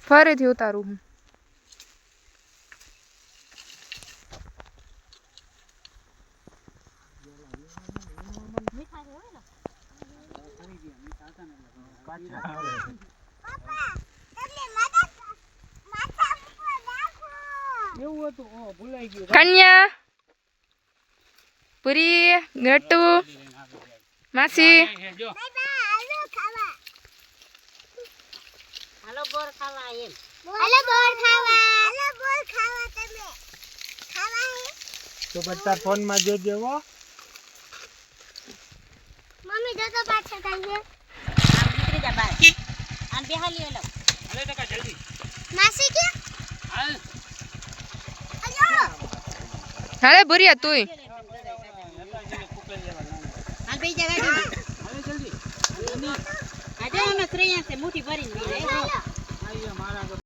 ફરીથી ઉતારું હું. કન્યા પૂરી નટુ માસી હાલો બોર ખાવા એમ હાલો બોર ખાવા તમે ખાવા હે તો બચ્ચા ફોન માં જો દેવો મમ્મી જો તો પાછળ કાઈ છે આમ નીકળી જા બહાર આમ બેહાલી લો અરે ટકા જલ્દી માસી કે હાલ હાલે ભૂરિયા તુંય હાલ બેઈ જા ગાડી જલ્દી આજે અમે શ્રેયા છે મુઠ્ઠી ભરીને